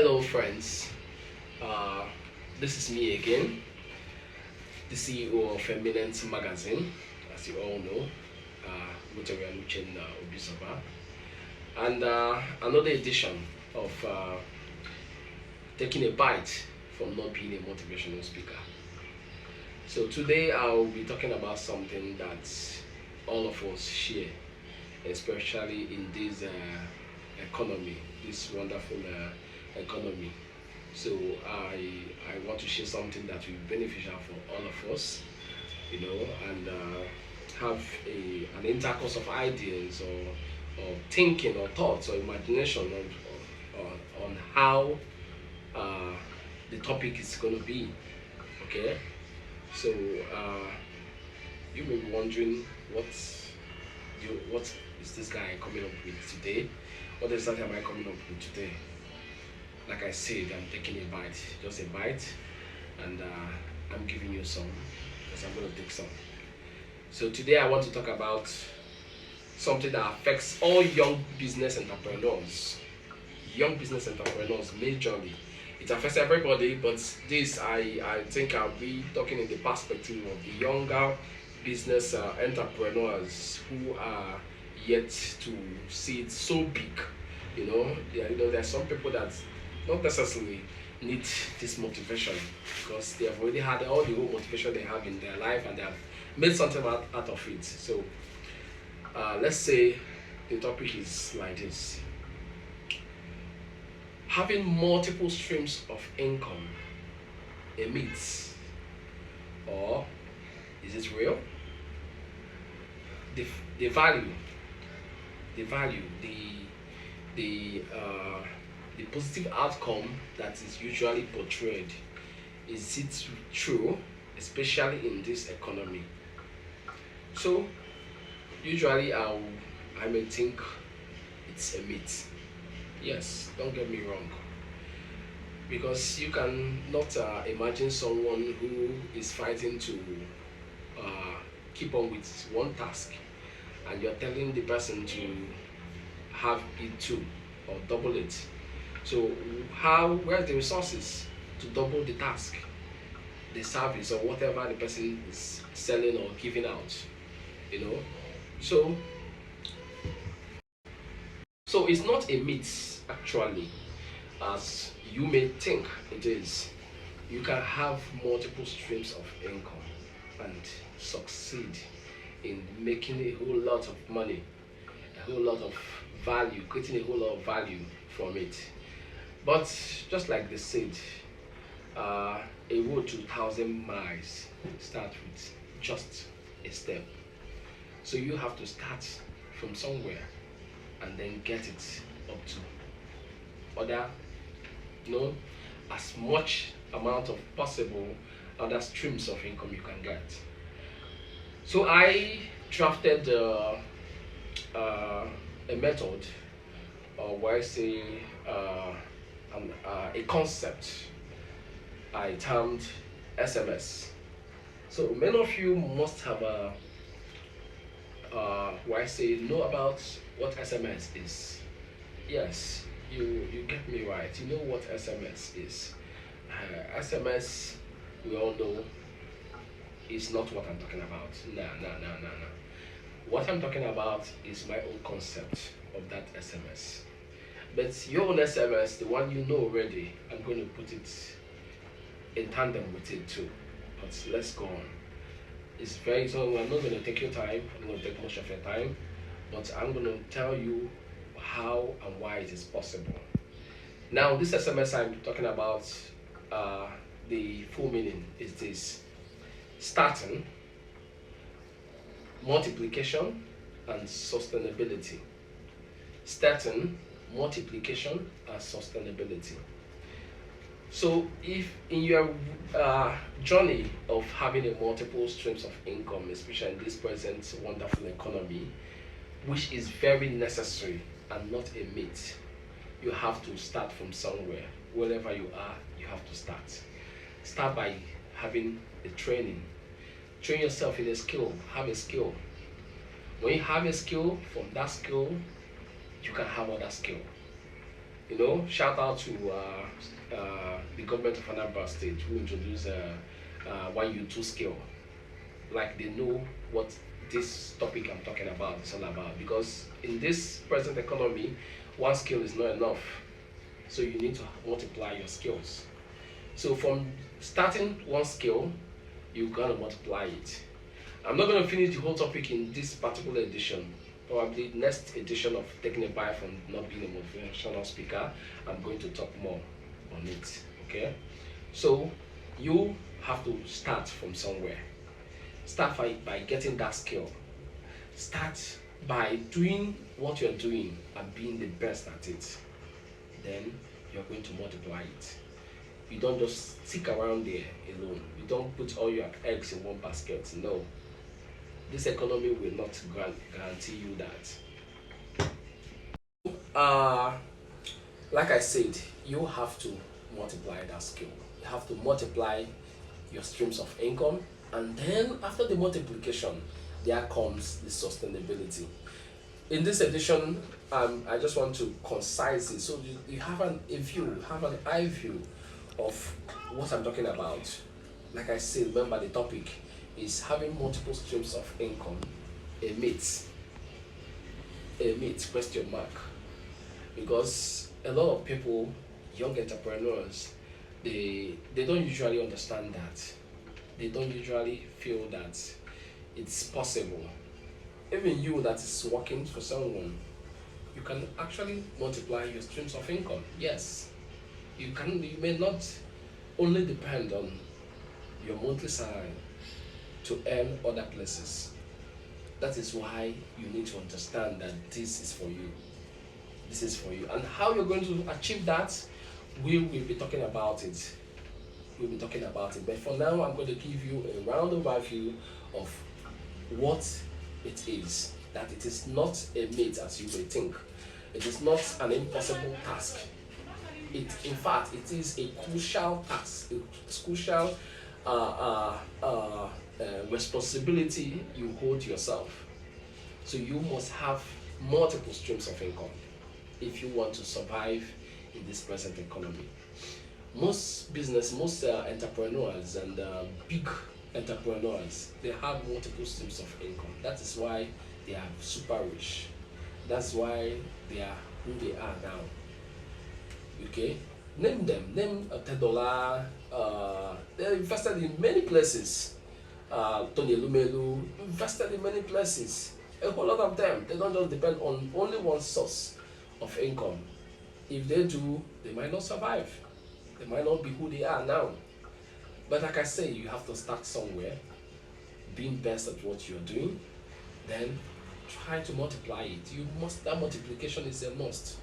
Hello, friends. Uh, this is me again, the CEO of Eminent Magazine, as you all know, Motivational Speaker, and another edition of taking a bite from not being a motivational speaker. So today I'll be talking about something that all of us share, especially in this economy, this wonderful economy. So I want to share something that will be beneficial for all of us, and have an intercourse of ideas or thinking or thoughts or imagination on how uh, the topic is going to be. Okay, so you may be wondering what is this guy coming up with today? What exactly am I coming up with today? Like I said, I'm taking a bite, just a bite, and I'm giving you some because I'm going to take some. So today I want to talk about something that affects all young business entrepreneurs majorly. It affects everybody, but this I think I'll be talking in the perspective of the younger business entrepreneurs who are yet to see it so big. There are some people that not necessarily need this motivation because they have already had all the whole motivation they have in their life and they have made something out of it. So let's say the topic is like this: having multiple streams of income, a myth, or is it real? The, the value, the value, the the positive outcome that is usually portrayed, is it true, especially in this economy? So usually I may think it's a myth. Yes, don't get me wrong, because you can not imagine someone who is fighting to uh, keep on with one task, and you're telling the person to have it too or double it. So where's the resources to double the task, the service, or whatever the person is selling or giving out? You know, so it's not a myth actually, as you may think it is. You can have multiple streams of income and succeed in making a whole lot of money, a whole lot of value, creating a whole lot of value from it. But just like they said, a road to 1,000 miles starts with just a step. So you have to start from somewhere and then get it up to other, you know, as much amount of possible other streams of income you can get. So I drafted a method, or where I say a concept I termed SMS. So many of you must have where I say know about what SMS is. Yes, you get me right. You know what SMS is. SMS, we all know, is not what I'm talking about. No. What I'm talking about is my own concept of that SMS. But your own SMS, the one you know already, I'm going to put it in tandem with it too. But let's go on. It's very so I'm not going to take your time, I'm going to take much of your time, but I'm going to tell you how and why it is possible. Now, this SMS I'm talking about, the full meaning is this: starting, multiplication, and sustainability. Starting, multiplication, and sustainability. So, if in your journey of having a multiple streams of income, especially in this present wonderful economy, which is very necessary and not a myth, you have to start from somewhere. Wherever you are, you have to start. Start by having a training. Train yourself in a skill. Have a skill. When you have a skill, from that skill, you can have other skill. Shout out to the government of Anambra State who introduced one you two skill. Like they know what this topic I'm talking about is all about. Because in this present economy, one skill is not enough. So you need to multiply your skills. So from starting one skill, you're gonna multiply it. I'm not gonna finish the whole topic in this particular edition. Probably next edition of Taking a Bite from Not Being a Motivational Speaker, I'm going to talk more on it. Okay? So you have to start from somewhere. Start by getting that skill. Start by doing what you're doing and being the best at it. Then you're going to multiply it. You don't just stick around there alone. You don't put all your eggs in one basket. No. This economy will not guarantee you that. Like I said, you have to multiply that skill. You have to multiply your streams of income, and then after the multiplication, there comes the sustainability. In this edition, I just want to concise it so you have an eye view of what I'm talking about. Like I said, remember the topic is having multiple streams of income, a myth, question mark. Because a lot of people, young entrepreneurs, they don't usually understand that. They don't usually feel that it's possible. Even you that is working for someone, you can actually multiply your streams of income. Yes, you may not only depend on your monthly salary to earn other places. That is why you need to understand that this is for you. This is for you. And how you're going to achieve that, we will be talking about it. We'll be talking about it. But for now, I'm going to give you a round overview of what it is. That it is not a myth as you may think. It is not an impossible task. In fact, it is a crucial task, a crucial responsibility you hold yourself. So you must have multiple streams of income if you want to survive in this present economy. Most entrepreneurs and big entrepreneurs, they have multiple streams of income. That is why they are super rich. That's why they are who they are now. Okay, name them. Name $10. They're invested in many places. Tony Lumelu invested in many places. A whole lot of them. They don't just depend on only one source of income. If they do, they might not survive. They might not be who they are now. But like I say, you have to start somewhere, being best at what you're doing, then try to multiply it. That multiplication is a must.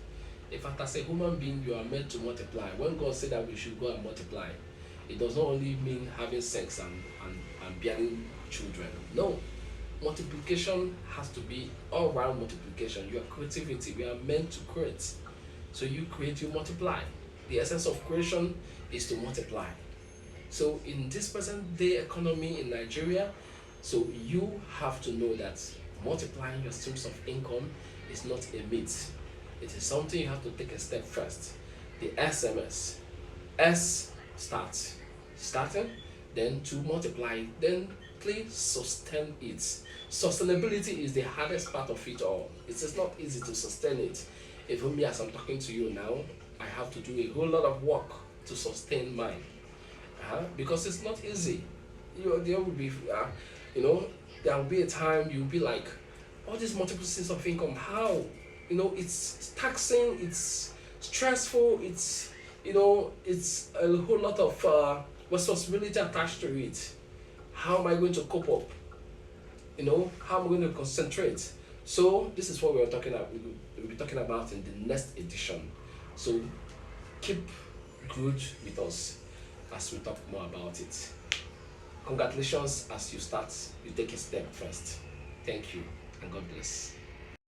In fact, as a human being, you are meant to multiply. When God said that we should go and multiply, it does not only mean having sex and bearing children. No. Multiplication has to be all round multiplication. Your creativity, we are meant to create. So you create, you multiply. The essence of creation is to multiply. So in this present day economy in Nigeria, so you have to know that multiplying your streams of income is not a myth. It is something you have to take a step first. The SMS. S starts. Starting, then to multiply, then please sustain it. Sustainability is the hardest part of it all. It is not easy to sustain it. Even me, as I'm talking to you now, I have to do a whole lot of work to sustain mine. Because it's not easy. There will be, there will be a time you'll be like, all these multiple streams of income, how? It's taxing, it's stressful, it's a whole lot of responsibility attached to it. How am I going to cope up? How am I going to concentrate? So this is what we'll be talking about in the next edition. So keep good with us as we talk more about it. Congratulations as you start, you take a step first. Thank you and God bless.